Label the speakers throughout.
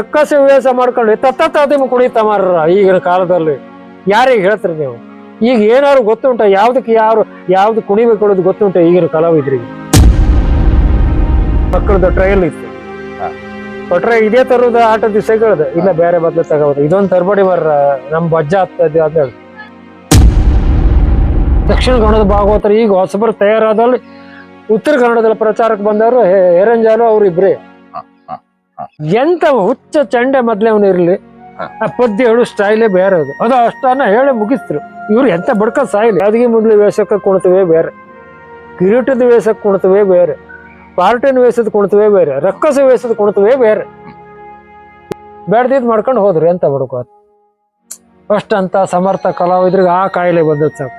Speaker 1: ರಕ್ಕಸ ವೇಷ ಮಾಡ್ಕೊಂಡು ತತ್ತಮ ಕುಣಿತ ಮಾರ್ರ ಈಗಿನ ಕಾಲದಲ್ಲಿ ಯಾರಿಗೆ ಹೇಳ್ತೀರಿ ನೀವು? ಈಗ ಏನಾದ್ರು ಗೊತ್ತುಂಟ ಯಾವ್ದಕ್ಕೆ ಯಾವ್ದು ಕುಣಿಬೇಕು ಅನ್ನೋದು ಗೊತ್ತುಂಟ ಈಗಿನ ಕಲಾವಿದ್ರಿಗೆ? ಮಕ್ಕಳದ ಟ್ರಯಲ್ ಇತ್ತು, ಕೊಟ್ರೆ ಇದೇ ತರದ ಆಟ ದಿವಸಗಳದ ಇಲ್ಲ ಬೇರೆ ಬದ್ಲು ತಗೋದು. ಇದೊಂದು ತರ್ಬಡಿ ಬರ್ರ ನಮ್ ಬಜ್ಜ ಆಗ್ತದೆ ಅಂತ ಹೇಳಿ ದಕ್ಷಿಣ ಕನ್ನಡದ ಭಾಗವತರು ಈಗ ಹೊಸಬರು ತಯಾರಾದಲ್ಲಿ ಉತ್ತರ ಕನ್ನಡದಲ್ಲಿ ಪ್ರಚಾರಕ್ಕೆ ಬಂದವರು ಹೆರಂಜಾಲು ಅವ್ರು ಇಬ್ರೇ. ಎಂತ ಹುಚ್ಚ ಚಂಡೆ ಮೊದ್ಲೇ ಅವನು ಇರ್ಲಿ, ಆ ಪದ್ಯ ಹೇಳು ಸ್ಟೈಲೇ ಬೇರೆ ಅದು ಅಷ್ಟನ್ನ ಹೇಳಿ ಮುಗಿಸ್ತ್ರು. ಇವ್ರು ಎಂತ ಬಡ್ಕ ಸಾಯಿಲಿ. ಯಾದಗಿ ಮೊದ್ಲು ವೇಷಕ್ಕೆ ಕುಣಿತವೇ ಬೇರೆ, ಕಿರೀಟದ ವೇಷಕ್ಕೆ ಕುಣಿತವೇ ಬೇರೆ, ಪಾರ್ಟಿನ ವೇಷದ ಕುಣಿತವೇ ಬೇರೆ, ರಕ್ಕಸ ವೇಷದ ಕುಣಿತವೇ ಬೇರೆ. ಬೇಡ್ದಿದ್ ಮಾಡ್ಕೊಂಡು ಹೋದ್ರು ಎಂತ ಬಡ್ಕೋ. ಅಷ್ಟಂತ ಸಮರ್ಥ ಕಲಾವಿದ್ರಿಗೆ ಆ ಕಾಯಿಲೆ ಬಂದದ್ ಸಾಕು.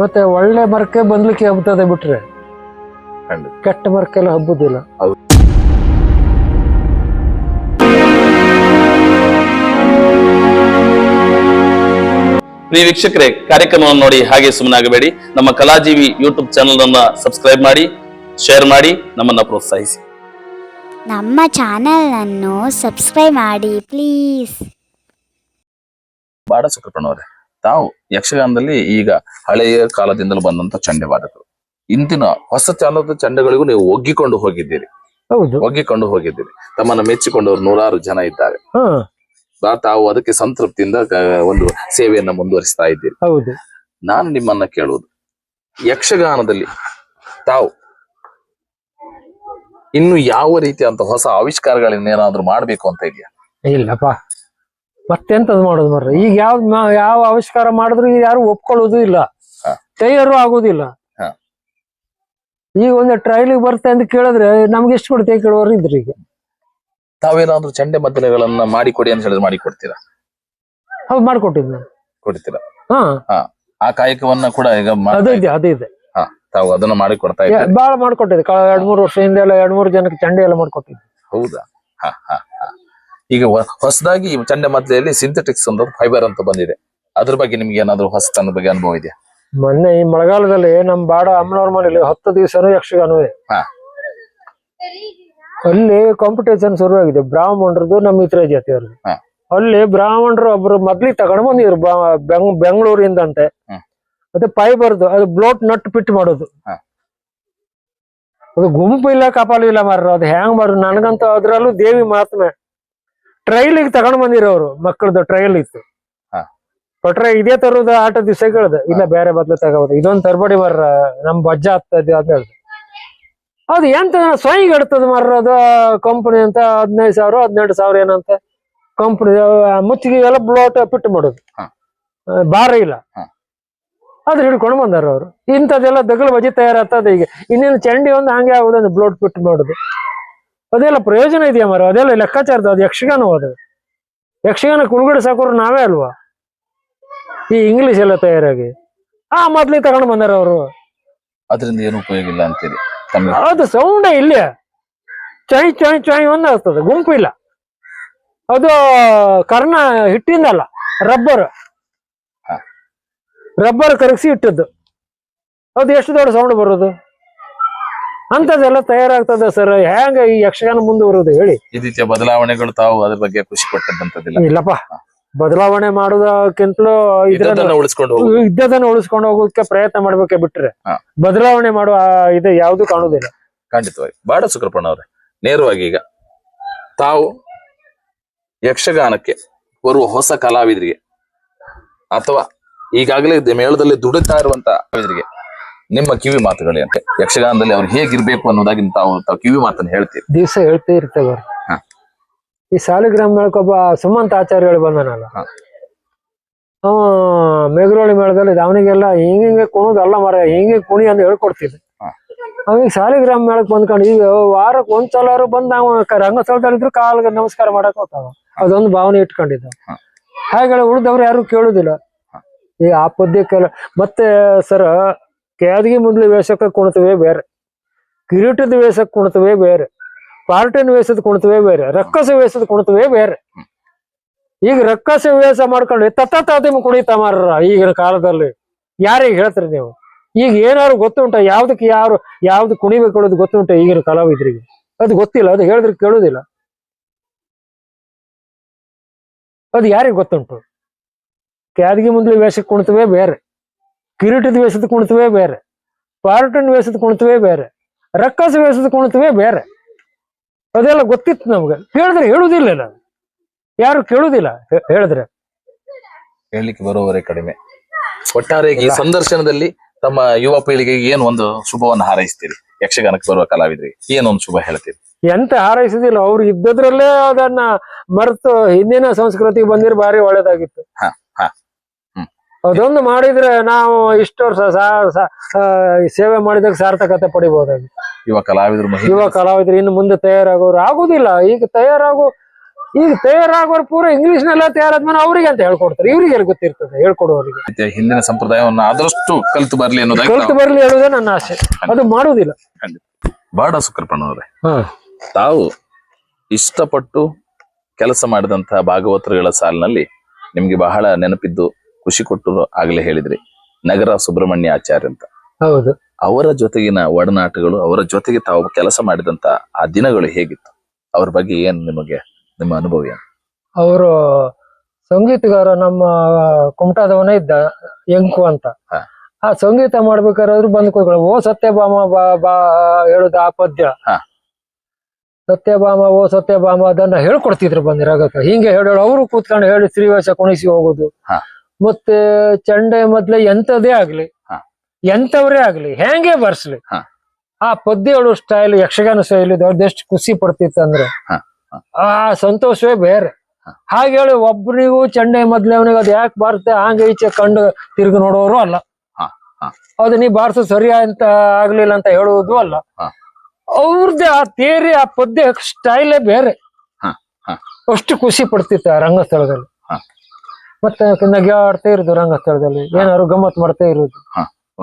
Speaker 1: ಮತ್ತೆ ಒಳ್ಳೆ ಮರಕ್ಕೆ ಬಂದ್ಲಿಕ್ಕೆ ಹಬ್ಬತದೆ ಬಿಟ್ರೆ ಕೆಟ್ಟ ಮರಕ್ಕೆಲ್ಲ ಹಬ್ಬುದಿಲ್ಲ.
Speaker 2: ಪ್ರಿಯ ವೀಕ್ಷಕರೇ, ಕಾರ್ಯಕ್ರಮವನ್ನು ನೋಡಿ ಹಾಗೆ ಸುಮ್ಮನಾಗಬೇಡಿ. ನಮ್ಮ ಕಲಾಜೀವಿ ಯೂಟ್ಯೂಬ್ ಚಾನೆಲ್ ಅನ್ನ ಸಬ್ಸ್ಕ್ರೈಬ್ ಮಾಡಿ, ಶೇರ್ ಮಾಡಿ, ನಮ್ಮನ್ನ ಪ್ರೋತ್ಸಾಹಿಸಿ.
Speaker 3: ನಮ್ಮ ಚಾನೆಲ್ ಅನ್ನು ಸಬ್ಸ್ಕ್ರೈಬ್ ಮಾಡಿ ಪ್ಲೀಸ್.
Speaker 2: ಬಾಡ ಸುಕೃಪಣ್ಣವರೇ, ತಾವು ಯಕ್ಷಗಾನದಲ್ಲಿ ಈಗ ಹಳೆಯ ಕಾಲದಿಂದಲೂ ಬಂದಂತ ಚಂಡೆವಾದಗಳು, ಇಂದಿನ ಹೊಸ ಚಾಲದ ಚಂಡೆಗಳಿಗೂ ನೀವು ಒಗ್ಗಿಕೊಂಡು ಹೋಗಿದ್ದೀರಿ.
Speaker 1: ಹೌದು,
Speaker 2: ಒಗ್ಗಿಕೊಂಡು ಹೋಗಿದ್ದೀರಿ. ತಮ್ಮನ್ನ ಮೆಚ್ಚಿಕೊಂಡವರು ನೂರಾರು ಜನ ಇದ್ದಾರೆ. ತಾವು ಅದಕ್ಕೆ ಸಂತೃಪ್ತಿಯಿಂದ ಒಂದು ಸೇವೆಯನ್ನ ಮುಂದುವರಿಸ್ತಾ ಇದ್ದೀರಿ.
Speaker 1: ಹೌದು.
Speaker 2: ನಾನು ನಿಮ್ಮನ್ನ ಕೇಳುವುದು, ಯಕ್ಷಗಾನದಲ್ಲಿ ತಾವು ಇನ್ನು ಯಾವ ರೀತಿಯಂತ ಹೊಸ ಆವಿಷ್ಕಾರಗಳನ್ನೇನಾದ್ರೂ ಮಾಡ್ಬೇಕು ಅಂತ ಇದೆಯಾ?
Speaker 1: ಇಲ್ಲಪ್ಪ, ಮತ್ತೆಂತದ್ ಮಾಡೋದು ಮರ್ರ. ಈಗ ಯಾವ ಆವಿಷ್ಕಾರ ಮಾಡಿದ್ರು ಯಾರು ಒಪ್ಕೊಳ್ಳೋದು ಇಲ್ಲ, ತಯಾರು ಆಗೋದಿಲ್ಲ. ಈಗ ಒಂದು ಟ್ರೈಲಿಗೆ ಬರ್ತೆ ಅಂತ ಕೇಳಿದ್ರೆ ನಮ್ಗೆ ಎಷ್ಟು ಕೊಡ್ತೇವೆ ಕೇಳೋರು ಇದ್ರಿ. ಈಗ
Speaker 2: ತಾವೇನಾದ್ರೂ ಚಂಡೆ ಮದ್ದಲೆಗಳನ್ನ ಮಾಡಿಕೊಡಿ ಅಂತ ಹೇಳಿದ್ರೆ ಮಾಡಿಕೊಡ್ತೀರಾ?
Speaker 1: ಹೌದು, ಮಾಡ್ಕೊಟ್ಟಿದ್ ನಾನು.
Speaker 2: ಕೊಡ್ತೀರಾ? ಆ ಕಾಯಕವನ್ನ ಕೂಡ ಈಗ
Speaker 1: ಅದಿದೆ.
Speaker 2: ತಾವು ಅದನ್ನ ಮಾಡಿ ಕೊಡ್ತಾ ಇದ್ದೀರಿ?
Speaker 1: ಬಾಳ ಮಾಡ್ಕೊಟ್ಟಿದ್ದೆ. 2-3 ವರ್ಷದಿಂದ ಎಲ್ಲ 2-3 ಜನಕ್ಕೆ ಚಂಡೆ ಎಲ್ಲ ಮಾಡ್ಕೊಟ್ಟಿದ್ದೆ.
Speaker 2: ಹೌದಾ? ಈಗ ಹೊಸದಾಗಿ ಚಂಡೆ ಮದ್ದಲೆಯಲ್ಲಿ ಸಿಂಥೆಟಿಕ್ಸ್ ಅಂತ ಫೈಬರ್ ಅಂತ ಬಂದಿದೆ. ಅದ್ರ ಬಗ್ಗೆ ನಿಮ್ಗೆ ಏನಾದ್ರು ಹೊಸತನ ಬಗ್ಗೆ ಅನುಭವ ಇದೆಯಾ?
Speaker 1: ಮೊನ್ನೆ ಈ ಮಳೆಗಾಲದಲ್ಲಿ ನಮ್ ಬಾಡ ಅಮ್ಮನವ್ರ ಮನೇಲಿ 10 ದಿವಸನೂ ಯಕ್ಷಗಾನವೇ. ಅಲ್ಲಿ ಕಾಂಪಿಟೇಷನ್ ಶುರುವಾಗಿದೆ ಬ್ರಾಹ್ಮಣರದು, ನಮ್ಮ ಮಿತ್ರ ಜಾತಿಯವ್ರದ್ದು. ಅಲ್ಲಿ ಬ್ರಾಹ್ಮಣರು ಒಬ್ರು ಮೊದ್ಲಿಗೆ ತಗೊಂಡ್ ಬಂದಿದ್ರು ಬೆಂಗಳೂರಿಂದಂತೆ. ಮತ್ತೆ ಫೈಬರ್ದು ಅದು ಬ್ಲೋಟ್ ನಟ್ ಪಿಟ್ ಮಾಡೋದು. ಅದು ಗುಂಪು ಇಲ್ಲ, ಕಪಾಲು ಇಲ್ಲ ಮಾರ್ರ. ಅದು ಹೆಂಗ್ ಮಾಡ್ರು ನನಗಂತ. ಅದ್ರಲ್ಲೂ ದೇವಿ ಮಹಾತ್ಮೆ ಟ್ರೈಲಿಗೆ ತಗೊಂಡ್ ಬಂದಿರೋರು ಮಕ್ಕಳದ್ದು ಟ್ರಯಲ್ ಇತ್ತು. ಕೊಟ್ರೆ ಇದೇ ತರದ ಆಟ ದಿವಸಗಳದ ಇಲ್ಲ ಬೇರೆ ಬದ್ಲು ತಗೋದು. ಇದೊಂದು ತರ್ಬಡಿ ಮಾರ್ರ ನಮ್ ಬಜ್ಜ ಆಗ್ತದೆ ಅಂತ ಹೇಳ್ದು. ಅದು ಎಂತ ಸ್ವಯಂಗೆ ಇಡ್ತದ ಮಾರ್ರ. ಅದು ಕಂಪನಿ ಅಂತ 15,000 18,000 ಏನಂತ ಕಂಪನಿ ಮುಚ್ಚಿಗೆ ಎಲ್ಲ ಬ್ಲೋಟ್ ಪಿಟ್ ಮಾಡೋದು. ಭಾರ ಇಲ್ಲ, ಅದ್ರ ಹಿಡ್ಕೊಂಡು ಬಂದಾರ ಅವ್ರು. ಇಂಥದ್ದೆಲ್ಲ ದಗಲು ಬಜಿ ತಯಾರಾಗ್ತದೆ. ಈಗ ಇನ್ನೇನು ಚಂಡಿ ಒಂದು ಹಂಗೆ ಆಗುದಂದ್ರೆ ಬ್ಲೋಟ್ ಪಿಟ್ ಮಾಡೋದು. ಅದೆಲ್ಲ ಪ್ರಯೋಜನ ಇದೆಯಾ ಮಾರ? ಅದೆಲ್ಲ ಲೆಕ್ಕಾಚಾರದ. ಅದು ಯಕ್ಷಗಾನ. ಅದು ಯಕ್ಷಗಾನ ಕುಣಗಡೆ ಸಾಕೋರು ನಾವೇ ಅಲ್ವಾ? ಈ ಇಂಗ್ಲಿಷ್ ಎಲ್ಲ ತಯಾರಾಗಿ ಮೊದ್ಲಿಗೆ ತಗೊಂಡು ಬಂದಾರ ಅವರು.
Speaker 2: ಅದರಿಂದ ಏನು ಉಪಯೋಗ ಇಲ್ಲ ಅಂತೀರಿ?
Speaker 1: ಅದು ಸೌಂಡೇ ಇಲ್ಲ, ಚಾಯ್ ಚಾಯ್ ಚಾಯ್ ಒಂದು ಆಗ್ತದೆ, ಗುಂಪು ಇಲ್ಲ. ಅದು ಕರ್ಣ ಹಿಟ್ಟಿಂದಲ್ಲ, ರಬ್ಬರ್ ಕರಗಿಸಿ ಇಟ್ಟದ್ದು. ಅದು ಎಷ್ಟು ದೊಡ್ಡ ಸೌಂಡ್ ಬರೋದು? ಅಂತದೆಲ್ಲ ತಯಾರಾಗ್ತದೆ ಸರ್. ಹೆಂಗ ಈ ಯಕ್ಷಗಾನ ಮುಂದುವರೋದು ಹೇಳಿ?
Speaker 2: ಈ ರೀತಿಯ ಬದಲಾವಣೆಗಳು ತಾವು ಅದ್ರ ಬಗ್ಗೆ ಖುಷಿ ಪಟ್ಟಂತದಿಲ್ಲ?
Speaker 1: ಇಲ್ಲಪ್ಪ, ಬದಲಾವಣೆ ಮಾಡೋದಕ್ಕಿಂತಲೂ ಇದ್ದದನ್ನ ಉಳಿಸ್ಕೊಂಡು ಹೋಗೋದಕ್ಕೆ ಪ್ರಯತ್ನ ಮಾಡ್ಬೇಕೆ ಬಿಟ್ರೆ ಬದಲಾವಣೆ ಮಾಡುವ ಇದು ಯಾವ್ದು ಕಾಣುದಿಲ್ಲ.
Speaker 2: ಖಂಡಿತವಾಗಿ. ಬಾಡ ಸುಕೃಪಣ್ಣವ್ರೆ, ನೇರವಾಗಿ ಈಗ ತಾವು ಯಕ್ಷಗಾನಕ್ಕೆ ಬರುವ ಹೊಸ ಕಲಾವಿದರಿಗೆ ಅಥವಾ ಈಗಾಗಲೇ ಮೇಳದಲ್ಲಿ ದುಡಿತಾ ಇರುವಂತ ಕಲಾವಿದರಿಗೆ ನಿಮ್ಮ ಕಿವಿ ಮಾತುಗಳೇಂತೆ? ಯಕ್ಷಗಾನದಲ್ಲಿ ಅವ್ರು ಹೇಗಿರ್ಬೇಕು ಅನ್ನೋದಾಗಿ ತಾವು ಕಿವಿ ಮಾತನ್ನ ಹೇಳ್ತೀರಿ?
Speaker 1: ದಿವಸ ಹೇಳ್ತಾ ಇರ್ತೇವೆ. ಈ ಸಾಲಿಗ್ರಾಮ ಮೇಳಕ್ಕೊಬ್ಬ ಸುಮಂತ ಆಚಾರ್ಯ ಬಂದನಲ್ಲ, ಮೇಘರೋಳಿ ಮೇಳದಲ್ಲಿ ಅವನಿಗೆಲ್ಲ ಹಿಂಗೆ ಕುಣೋದಲ್ಲ ಮರ, ಹಿಂಗೆ ಕುಣಿ ಅಂತ ಹೇಳ್ಕೊಡ್ತಿದ್ದೆ. ಅವಾಗ ಸಾಲಿಗ್ರಾಮ ಮೇಳಕ್ ಬಂದ್ಕೊಂಡು ಈಗ ವಾರಕ್ಕೆ ಒಂದ್ಸಲ ಬಂದ್ ರಂಗಸ್ಥಳದಲ್ಲಿ ಇದ್ರು ಕಾಲ್ಗೆ ನಮಸ್ಕಾರ ಮಾಡಕ್ ಹೋಗ್ತಾವ. ಅದೊಂದು ಭಾವನೆ ಇಟ್ಕೊಂಡಿದ್ದ. ಹಾಗೆ ಉಳಿದವ್ರು ಯಾರು ಕೇಳುದಿಲ್ಲ. ಈಗ ಆ ಪದ್ಯಕ್ಕೆಲ್ಲ ಮತ್ತೆ ಸರ ಯಾದಗಿ ಮೊದ್ಲು ವೇಷಕ್ಕೆ ಕುಣಿತವೇ ಬೇರೆ, ಕಿರೀಟದ ವೇಷಕ್ಕೆ ಕುಣಿತವೇ ಬೇರೆ, ಪಾರ್ಟಿನ ವೇಷದ ಕುಣಿತವೇ ಬೇರೆ, ರಕ್ಕಸ ವೇಷದ ಕುಣಿತವೇ ಬೇರೆ. ಈಗ ರಕ್ಕಸ ವೇಷ ಮಾಡ್ಕೊಂಡು ತತ್ತಮ ಕುಣಿತ ಮಾರ್ರ ಈಗಿನ ಕಾಲದಲ್ಲಿ ಯಾರಿಗೆ ಹೇಳ್ತೀರಿ ನೀವು? ಈಗ ಏನಾದ್ರು ಗೊತ್ತುಂಟ ಯಾವ್ದು ಕುಣಿಬೇಕು ಅನ್ನೋದು ಗೊತ್ತುಂಟ ಈಗಿನ ಕಲಾವಿದರಿಗೆ? ಅದು ಗೊತ್ತಿಲ್ಲ. ಅದು ಹೇಳಿದ್ರೆ ಕೇಳುದಿಲ್ಲ. ಅದು ಯಾರಿಗೆ ಗೊತ್ತುಂಟು? ಕ್ಯಾದಗಿ ಮುಂದ್ಲಿ ವೇಷಕ್ಕೆ ಕುಣಿತವೇ ಬೇರೆ, ಕಿರೀಟದ ವೇಷದ ಕುಣಿತವೇ ಬೇರೆ, ಪಾರ್ಟನ್ ವೇಷದ ಕುಣಿತವೇ ಬೇರೆ, ರಕ್ಕಸ ವೇಷದ ಕುಣಿತವೇ ಬೇರೆ. ಅದೆಲ್ಲ ಗೊತ್ತಿತ್ತು ನಮ್ಗೆ. ಹೇಳಿದ್ರೆ ಹೇಳುವುದಿಲ್ಲ, ನಾವು ಯಾರು ಕೇಳುವುದಿಲ್ಲ ಹೇಳಿದ್ರೆ.
Speaker 2: ಹೇಳಲಿಕ್ಕೆ ಬರೋವರೇ ಕಡಿಮೆ. ಒಟ್ಟಾರೆ ಈ ಸಂದರ್ಶನದಲ್ಲಿ ತಮ್ಮ ಯುವ ಪೀಳಿಗೆಗೆ ಏನು ಒಂದು ಶುಭವನ್ನು ಹಾರೈಸ್ತೀರಿ? ಯಕ್ಷಗಾನಕ್ಕೆ ಬರುವ ಕಲಾವಿದರಿಗೆ ಏನೊಂದು ಶುಭ ಹೇಳ್ತೀರಿ?
Speaker 1: ಎಂತ ಹಾರೈಸುದಿಲ್ಲ, ಅವ್ರು ಇದ್ದದ್ರಲ್ಲೇ ಅದನ್ನ ಮರೆತು ಹಿಂದಿನ ಸಂಸ್ಕೃತಿಗೆ ಬಂದಿರ ಭಾರಿ ಒಳ್ಳೇದಾಗಿತ್ತು. ಅದೊಂದು ಮಾಡಿದ್ರೆ ನಾವು ಇಷ್ಟು ವರ್ಷ ಸೇವೆ ಮಾಡಿದಾಗ ಸಾರ್ಥಕತೆ ಪಡಿಬಹುದಾಗಿತ್ತು.
Speaker 2: ಯುವ
Speaker 1: ಕಲಾವಿದರು ಇನ್ನು ಮುಂದೆ ತಯಾರಾಗೋರು ಆಗುದಿಲ್ಲ. ಈಗ ತಯಾರಾಗೋರು ಪೂರ ಇಂಗ್ಲಿಷ್ ನೆಲ್ಲ ತಯಾರಾದ್ಮೇಲೆ ಅವ್ರಿಗೆ ಅಂತ ಹೇಳ್ಕೊಡ್ತಾರೆ. ಇವ್ರಿಗೆ ಗೊತ್ತಿರ್ತದೆ ಹೇಳ್ಕೊಡುವವರಿಗೆ.
Speaker 2: ಹಿಂದಿನ ಸಂಪ್ರದಾಯವನ್ನು ಆದಷ್ಟು ಕಲಿತು ಬರ್ಲಿ
Speaker 1: ಹೇಳುವುದೇ ನನ್ನ ಆಸೆ. ಅದು ಮಾಡುವುದಿಲ್ಲ.
Speaker 2: ಬಾಡ ಶುಕ್ರಪ್ಪನವರೇ, ತಾವು ಇಷ್ಟಪಟ್ಟು ಕೆಲಸ ಮಾಡಿದಂತಹ ಭಾಗವತರುಗಳ ಸಾಲಿನಲ್ಲಿ ನಿಮ್ಗೆ ಬಹಳ ನೆನಪಿದ್ದು ಖುಷಿ ಕೊಟ್ಟು ಆಗ್ಲೇ ಹೇಳಿದ್ರಿ ನಗರ ಸುಬ್ರಹ್ಮಣ್ಯ ಆಚಾರ್ಯ ಅಂತ.
Speaker 1: ಹೌದು.
Speaker 2: ಅವರ ಜೊತೆಗಿನ ಒಡನಾಟಗಳು, ಅವರ ಜೊತೆಗೆ ತಾವು ಕೆಲಸ ಮಾಡಿದಂತ ಆ ದಿನಗಳು ಹೇಗಿತ್ತು? ಅವ್ರ ಬಗ್ಗೆ ಏನ್ ನಿಮ್ಮ ಅನುಭವ ಏನು? ಅವರು
Speaker 1: ಸಂಗೀತಗಾರ, ನಮ್ಮ ಕುಮಟಾದವನೇ ಇದ್ದ, ಎಂಕು ಅಂತ. ಆ ಸಂಗೀತ ಮಾಡ್ಬೇಕಾದ್ರೆ ಬಂದು ಓ ಸತ್ಯಭಾಮ ಬಾ ಹೇಳುದು ಆ ಪದ್ಯ. ಸತ್ಯಭಾಮ ಓ ಸತ್ಯಭಾಮ ಅದನ್ನ ಹೇಳ್ಕೊಡ್ತಿದ್ರು ಬಂದಿರಾಗಕ್ಕ. ಹಿಂಗೆ ಹೇಳೋಳು, ಅವರು ಕೂತ್ಕೊಂಡು ಹೇಳಿ ಶ್ರೀವೇಷ ಕುಣಿಸಿ ಹೋಗುದು. ಮತ್ತೆ ಚಂಡೆ ಮೊದ್ಲೆ ಎಂತದೇ ಆಗ್ಲಿ, ಎಂತವ್ರೇ ಆಗ್ಲಿ, ಹೆಂಗೆ ಬರ್ಸ್ಲಿ, ಆ ಪದ್ಯ ಹೇಳೋ ಸ್ಟೈಲ್, ಯಕ್ಷಗಾನ ಶೈಲಿ ಅವ್ರದ್ದೆಷ್ಟು ಖುಷಿ ಪಡ್ತಿತ್ತು ಅಂದ್ರೆ ಆ ಸಂತೋಷವೇ ಬೇರೆ. ಹಾಗೆ ಹೇಳಿ ಒಬ್ರಿಗೂ ಚಂಡೆ ಮೊದ್ಲೆ ಅವನಿಗೆ ಅದ್ ಯಾಕೆ ಬಾರ್ತೆ ಹಂಗೆ ಈಚೆ ಕಂಡು ತಿರುಗಿ ನೋಡೋರು ಅಲ್ಲ. ಅದು ನೀ ಬಾರ್ಸು ಸರಿ ಅಂತ ಆಗ್ಲಿಲ್ಲ ಅಂತ ಹೇಳುವುದು ಅಲ್ಲ. ಅವ್ರದ್ದೇ ಆ ತೇರಿ, ಆ ಪದ್ಯ ಸ್ಟೈಲೇ ಬೇರೆ. ಅಷ್ಟು ಖುಷಿ ಪಡ್ತಿತ್ತು ಆ ರಂಗಸ್ಥಳದಲ್ಲಿ. ಮತ್ತೆ ನಗೆ ಆಡ್ತಾ ಇರುದು ರಂಗಸ್ಥಳದಲ್ಲಿ, ಏನಾದ್ರು ಗಮ್ಮತ್ ಮಾಡ್ತಾ ಇರುದು.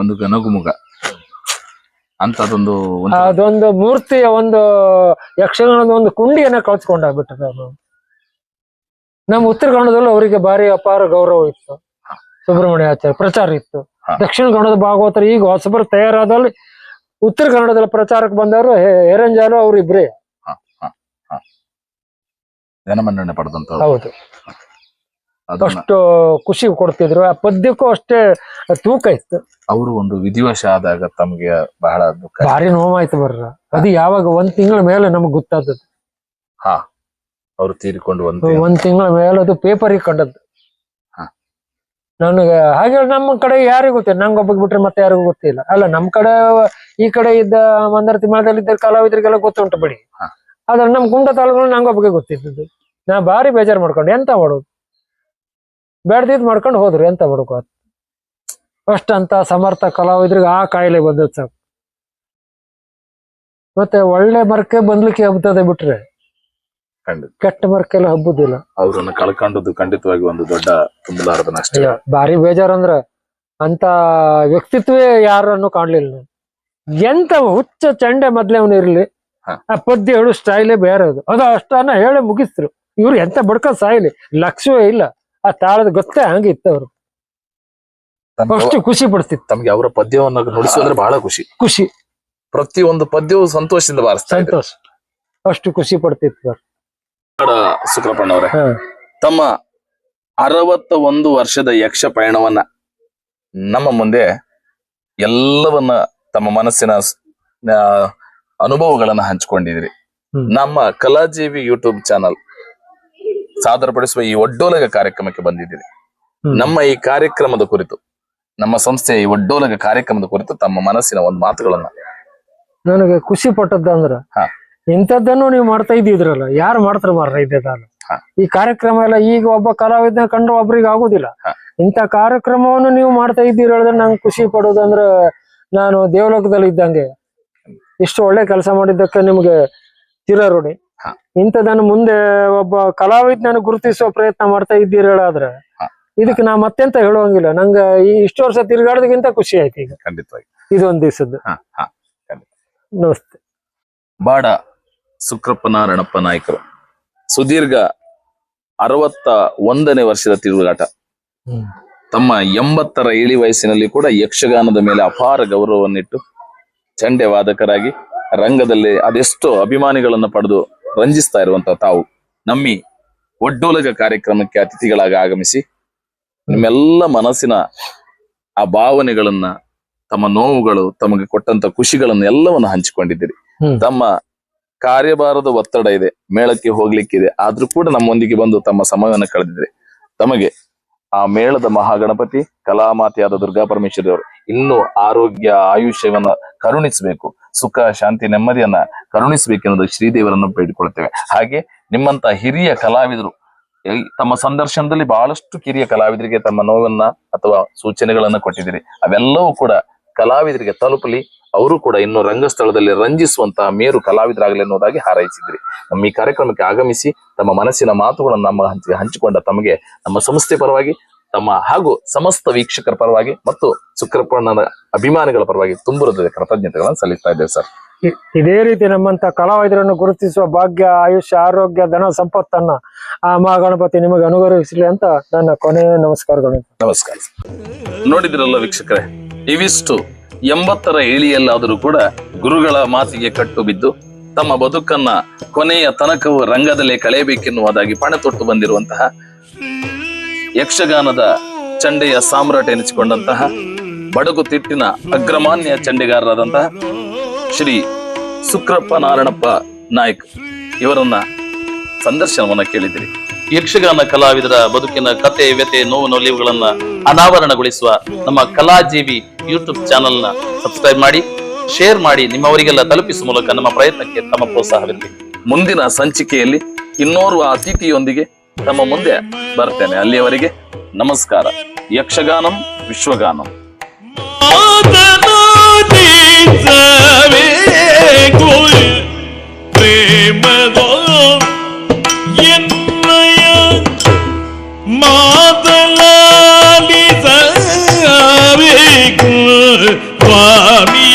Speaker 2: ಒಂದು ಗನಗುಮುಗ ಅಂತದೊಂದು
Speaker 1: ಅದೊಂದು ಮೂರ್ತಿಯ ಒಂದು ಯಕ್ಷಗಾನದ ಒಂದು ಕುಂಡಿಯನ್ನ ಕಳ್ಸ್ಕೊಂಡಾಗ್ಬಿಟ್ಟದ. ನಮ್ಮ ಉತ್ತರ ಕನ್ನಡದಲ್ಲೂ ಅವರಿಗೆ ಭಾರಿ ಅಪಾರ ಗೌರವ ಇತ್ತು. ಸುಬ್ರಹ್ಮಣ್ಯ ಆಚಾರ್ಯ ಪ್ರಚಾರ ಇತ್ತು. ದಕ್ಷಿಣ ಕನ್ನಡದ ಭಾಗವತರು ಈಗ ಹೊಸಬರು ತಯಾರಾದಲ್ಲಿ ಉತ್ತರ ಕನ್ನಡದಲ್ಲಿ ಪ್ರಚಾರಕ್ಕೆ ಬಂದವರು ಹೇರಂಜಾಲು ಅವ್ರು ಇಬ್ರೇ.
Speaker 2: ಜನಮನ್ನಣೆ ಪಡೆದಂತ.
Speaker 1: ಹೌದು. ಅಷ್ಟು ಖುಷಿ ಕೊಡ್ತಿದ್ರು. ಆ ಪದ್ಯಕ್ಕೂ ಅಷ್ಟೇ ತೂಕ ಇತ್ತು.
Speaker 2: ಅವರು ಒಂದು ವಿಧಿವಶ ಆದಾಗ ತಮ್ಗೆ ಬಹಳ ದುಃಖ,
Speaker 1: ಭಾರಿ ನೋವಾಯ್ತು ಬರ್ರ. ಅದು ಯಾವಾಗ 1 ತಿಂಗಳ ಮೇಲೆ ನಮಗ್ ಗೊತ್ತಾದದ್ದು.
Speaker 2: ಅವರು ತೀರಿಕೊಂಡು
Speaker 1: 1 ತಿಂಗಳ ಮೇಲೆ ಅದು ಪೇಪರಿಗೆ ಕಂಡದ್ದು. ನನಗೆ ಹಾಗೆ ನಮ್ಮ ಕಡೆ ಯಾರಿಗೂ ಗೊತ್ತಿಲ್ಲ, ನಂಗೊಬ್ಬಗ್ ಬಿಟ್ರೆ ಮತ್ತೆ ಯಾರಿಗೂ ಗೊತ್ತಿಲ್ಲ. ಅಲ್ಲ, ನಮ್ ಕಡೆ ಈ ಕಡೆ ಇದ್ದ ಮಂದರ್ತಿ ಮೇಳದಲ್ಲಿ ಇದ್ದ ಕಲಾವಿದರಿಗೆಲ್ಲ ಗೊತ್ತುಂಟು ಬಿಡಿ. ಆದ್ರೆ ನಮ್ ಕುಂಟ ತಾಲೂಕು ನಂಗೊಬ್ಬಗೆ ಗೊತ್ತಿದ್ದು. ನಾ ಭಾರಿ ಬೇಜಾರು ಮಾಡ್ಕೊಂಡು ಎಂತ ಮಾಡೋದು, ಬೇಡ್ದಿದ್ ಮಾಡ್ಕೊಂಡು ಹೋದ್ರು, ಎಂತ ಮಾಡ್ಕೋ. ಅಷ್ಟಂತ ಸಮರ್ಥ ಕಲಾವಿದ್ರಿಗೆ ಆ ಕಾಯಿಲೆ ಬಂದದ್ ಸಾಕು. ಮತ್ತೆ ಒಳ್ಳೆ ಮರಕ್ಕೆ ಬಂದ್ಲಿಕ್ಕೆ ಹಬ್ಬತದೆ ಬಿಟ್ರೆ ಕೆಟ್ಟ ಮರಕ್ಕೆಲ್ಲ ಹಬ್ಬುದಿಲ್ಲ.
Speaker 2: ಅವ್ರನ್ನ ಕಳ್ಕೊಂಡದ್ದು ಖಂಡಿತವಾಗಿ ಒಂದು ದೊಡ್ಡ ತುಂಬಲಾರದ ನಷ್ಟ.
Speaker 1: ಭಾರಿ ಬೇಜಾರಂದ್ರ ಅಂತ ವ್ಯಕ್ತಿತ್ವೇ ಯಾರನ್ನು ಕಾಣ್ಲಿಲ್ಲ. ಎಂತ ಹುಚ್ಚ ಚಂಡೆ ಮೊದ್ಲೇ ಅವನು ಇರ್ಲಿ, ಆ ಪದ್ಯ ಹೇಳು ಸ್ಟೈಲೇ ಬೇರೆ. ಅದು ಅಷ್ಟನ್ನ ಹೇಳಿ ಮುಗಿಸ್ರು. ಇವ್ರು ಎಂತ ಬಡ್ಕ ಸಾಯ್ಲಿ, ಲಕ್ಷ್ಯವೇ ಇಲ್ಲ. ಆ ತಾಳದ ಗೊತ್ತೇ ಹಂಗಿತ್ತು. ಅವ್ರು ಅಷ್ಟು ಖುಷಿ ಪಡ್ತಿತ್ತು.
Speaker 2: ತಮ್ಗೆ ಅವರ ಪದ್ಯವನ್ನು ನುಡಿಸೋದ್ರೆ ಬಹಳ ಖುಷಿ. ಪ್ರತಿಯೊಂದು ಪದ್ಯವು ಸಂತೋಷದಿಂದ
Speaker 1: ಸಂತೋಷ, ಅಷ್ಟು ಖುಷಿ ಪಡ್ತಿತ್ತು.
Speaker 2: ಶುಕ್ರಪ್ಪನವರೇ, ತಮ್ಮ 61 ವರ್ಷದ ಯಕ್ಷ ಪಯಣವನ್ನ ನಮ್ಮ ಮುಂದೆ ಎಲ್ಲವನ್ನ ತಮ್ಮ ಮನಸ್ಸಿನ ಅನುಭವಗಳನ್ನ ಹಂಚಿಕೊಂಡಿದ್ರಿ. ನಮ್ಮ ಕಲಾಜೀವಿ ಯೂಟ್ಯೂಬ್ ಚಾನಲ್ ಸಾದರಪಡಿಸುವ ಈ ಒಡ್ಡೋಲಗ ಕಾರ್ಯಕ್ರಮಕ್ಕೆ ಬಂದಿದ್ದೀರಿ. ನಮ್ಮ ಈ ಕಾರ್ಯಕ್ರಮದ ಕುರಿತು, ನಮ್ಮ ಸಂಸ್ಥೆಯ ಈ ಒಡ್ಡೋಲಗ ಕಾರ್ಯಕ್ರಮದ ಕುರಿತು ತಮ್ಮ ಮನಸ್ಸಿನ ಒಂದು ಮಾತುಗಳನ್ನ.
Speaker 1: ನನಗೆ ಖುಷಿ ಪಟ್ಟದ್ದಂದ್ರ, ಇಂಥದ್ದನ್ನು ನೀವು ಮಾಡ್ತಾ ಇದ್ದಿದ್ರಲ್ಲ, ಯಾರು ಮಾಡ್ತಾರ ಮಾರ್ರ ಇದ್ದಲ್ಲ ಈ ಕಾರ್ಯಕ್ರಮ ಎಲ್ಲ. ಈಗ ಒಬ್ಬ ಕಲಾವಿದನ ಕಂಡ್ರೆ ಒಬ್ರಿಗೆ ಆಗುದಿಲ್ಲ. ಇಂಥ ಕಾರ್ಯಕ್ರಮವನ್ನು ನೀವು ಮಾಡ್ತಾ ಇದ್ದೀರ ಹೇಳಿದ್ರೆ ನಂಗೆ ಖುಷಿ ಪಡೋದಂದ್ರ, ನಾನು ದೇವಲೋಕದಲ್ಲಿ ಇದ್ದಂಗೆ. ಇಷ್ಟು ಒಳ್ಳೆ ಕೆಲಸ ಮಾಡಿದ್ದಕ್ಕೆ ನಿಮ್ಗೆ ಚಿರಋಣಿ. ಇಂಥದನ್ನು ಮುಂದೆ ಒಬ್ಬ ಕಲಾವಿದನನ್ನು ಗುರುತಿಸುವ ಪ್ರಯತ್ನ ಮಾಡ್ತಾ ಇದ್ದೀರ ಹೇಳಾದ್ರೆ ಇದಕ್ಕೆ ನಾ ಮತ್ತೆಂತ ಹೇಳುವಂಗಿಲ್ಲ. ನಂಗೆ ಈ ಇಷ್ಟು ವರ್ಷ ತಿರುಗಾಡೋದಕ್ಕಿಂತ ಖುಷಿ ಆಯ್ತು ಈಗ
Speaker 2: ಖಂಡಿತವಾಗಿ
Speaker 1: ಇದೊಂದು ದಿವಸದ್ದು. ನಮಸ್ತೆ.
Speaker 2: ಬಾಡ ಶುಕ್ರಪ್ಪನಾರಾಯಣಪ್ಪ ನಾಯ್ಕರು ಸುದೀರ್ಘ 61ನೇ ವರ್ಷದ ತಿರುಗಾಟ. ತಮ್ಮ 80ರ ಇಳಿ ವಯಸ್ಸಿನಲ್ಲಿ ಕೂಡ ಯಕ್ಷಗಾನದ ಮೇಲೆ ಅಪಾರ ಗೌರವವನ್ನಿಟ್ಟು ಚಂಡೆ ವಾದಕರಾಗಿ ರಂಗದಲ್ಲಿ ಅದೆಷ್ಟೋ ಅಭಿಮಾನಿಗಳನ್ನ ಪಡೆದು ರಂಜಿಸ್ತಾ ಇರುವಂತ ತಾವು ನಮ್ಮಿ ಒಡ್ಡೋಲಗ ಕಾರ್ಯಕ್ರಮಕ್ಕೆ ಅತಿಥಿಗಳಾಗಿ ಆಗಮಿಸಿ ನಿಮ್ಮೆಲ್ಲ ಮನಸ್ಸಿನ ಆ ಭಾವನೆಗಳನ್ನ, ತಮ್ಮ ನೋವುಗಳು, ತಮಗೆ ಕೊಟ್ಟಂತ ಖುಷಿಗಳನ್ನು ಎಲ್ಲವನ್ನು ಹಂಚಿಕೊಂಡಿದ್ದೀರಿ. ತಮ್ಮ ಕಾರ್ಯಭಾರದ ಒತ್ತಡ ಇದೆ, ಮೇಳಕ್ಕೆ ಹೋಗ್ಲಿಕ್ಕಿದೆ, ಆದ್ರೂ ಕೂಡ ನಮ್ಮೊಂದಿಗೆ ಬಂದು ತಮ್ಮ ಸಮಯವನ್ನು ಕಳೆದಿದ್ರಿ. ತಮಗೆ ಆ ಮೇಳದ ಮಹಾಗಣಪತಿ ಕಲಾಮಾತೆಯಾದ ದುರ್ಗಾ ಪರಮೇಶ್ವರಿ ಅವರು ಇನ್ನೂ ಆರೋಗ್ಯ ಆಯುಷ್ಯವನ್ನ ಕರುಣಿಸಬೇಕು, ಸುಖ ಶಾಂತಿ ನೆಮ್ಮದಿಯನ್ನ ಕರುಣಿಸಬೇಕೆನ್ನುವುದು ಶ್ರೀದೇವರನ್ನು ಬೇಡಿಕೊಳ್ಳುತ್ತೇವೆ. ಹಾಗೆ ನಿಮ್ಮಂತ ಹಿರಿಯ ಕಲಾವಿದರು ತಮ್ಮ ಸಂದರ್ಶನದಲ್ಲಿ ಬಹಳಷ್ಟು ಕಿರಿಯ ಕಲಾವಿದರಿಗೆ ತಮ್ಮ ನೋವನ್ನ ಅಥವಾ ಸೂಚನೆಗಳನ್ನ ಕೊಟ್ಟಿದ್ದೀರಿ. ಅವೆಲ್ಲವೂ ಕೂಡ ಕಲಾವಿದರಿಗೆ ತಲುಪಲಿ, ಅವರು ಕೂಡ ಇನ್ನು ರಂಗಸ್ಥಳದಲ್ಲಿ ರಂಜಿಸುವಂತಹ ಮೇರು ಕಲಾವಿದರಾಗಲಿ ಅನ್ನೋದಾಗಿ ಹಾರೈಸಿದ್ರಿ. ನಮ್ಮ ಈ ಕಾರ್ಯಕ್ರಮಕ್ಕೆ ಆಗಮಿಸಿ ತಮ್ಮ ಮನಸ್ಸಿನ ಮಾತುಗಳನ್ನು ನಮ್ಮ ಹಂಚಿಕೊಂಡ ತಮಗೆ ನಮ್ಮ ಸಂಸ್ಥೆ ಪರವಾಗಿ, ತಮ್ಮ ಹಾಗೂ ಸಮಸ್ತ ವೀಕ್ಷಕರ ಪರವಾಗಿ ಮತ್ತು ಶುಕ್ರಪ್ಪಣ್ಣನ ಅಭಿಮಾನಿಗಳ ಪರವಾಗಿ ತುಂಬ ಹೃದಯದ ಕೃತಜ್ಞತೆಗಳನ್ನು ಸಲ್ಲಿಸ್ತಾ ಇದ್ದೇವೆ ಸರ್.
Speaker 1: ಇದೇ ರೀತಿ ನಮ್ಮಂತ ಕಲಾವಿದರನ್ನು ಗುರುತಿಸುವ ಭಾಗ್ಯ, ಆಯುಷ್ಯ, ಆರೋಗ್ಯ, ಧನ ಸಂಪತ್ತನ್ನ ಆ ಮಹಾಗಣಪತಿ ನಿಮಗೆ ಅನುಗ್ರಹಿಸಲಿ ಅಂತ ನನ್ನ ಕೊನೆಯ ನಮಸ್ಕಾರಗಳು.
Speaker 2: ನಮಸ್ಕಾರ. ನೋಡಿದ್ರಲ್ಲ ವೀಕ್ಷಕರೇ, ಇವಿಷ್ಟು 80ರ ಏಳಿಯಲ್ಲಾದರೂ ಕೂಡ ಗುರುಗಳ ಮಾತಿಗೆ ಕಟ್ಟು ಬಿದ್ದು ತಮ್ಮ ಬದುಕನ್ನ ಕೊನೆಯ ತನಕವೂ ರಂಗದಲ್ಲೇ ಕಳೆಯಬೇಕೆನ್ನುವುದಾಗಿ ಪಣ ತೊಟ್ಟು ಬಂದಿರುವಂತಹ ಯಕ್ಷಗಾನದ ಚಂಡೆಯ ಸಾಮ್ರಾಟ ಎನಿಸಿಕೊಂಡಂತಹ ಬಡಗು ತಿಟ್ಟಿನ ಅಗ್ರಮಾನ್ಯ ಚಂಡೆಗಾರರಾದಂತಹ ಶ್ರೀ ಶುಕ್ರಪ್ಪ ನಾರಾಯಣಪ್ಪ ನಾಯ್ಕ್ ಇವರನ್ನ ಸಂದರ್ಶನವನ್ನ ಕೇಳಿದಿರಿ. ಯಕ್ಷಗಾನ ಕಲಾವಿದರ ಬದುಕಿನ ಕತೆ, ವ್ಯತೆ, ನೋವು ನಲಿವುಗಳನ್ನ ಅನಾವರಣಗೊಳಿಸುವ ನಮ್ಮ ಕಲಾಜೀವಿ ಯೂಟ್ಯೂಬ್ ಚಾನೆಲ್ ನ ಸಬ್ಸ್ಕ್ರೈಬ್ ಮಾಡಿ, ಶೇರ್ ಮಾಡಿ, ನಿಮ್ಮವರಿಗೆಲ್ಲ ತಲುಪಿಸುವ ಮೂಲಕ ನಮ್ಮ ಪ್ರಯತ್ನಕ್ಕೆ ತಮ್ಮ ಪ್ರೋತ್ಸಾಹವಿರಲಿ. ಮುಂದಿನ ಸಂಚಿಕೆಯಲ್ಲಿ ಇನ್ನೋರ್ವ ಅತಿಥಿಯೊಂದಿಗೆ ತಮ್ಮ ಮುಂದೆ ಬರ್ತೇನೆ. ಅಲ್ಲಿಯವರೆಗೆ ನಮಸ್ಕಾರ. ಯಕ್ಷಗಾನಂ ವಿಶ್ವಗಾನಂ.
Speaker 4: ಸ್ವಾಮಿ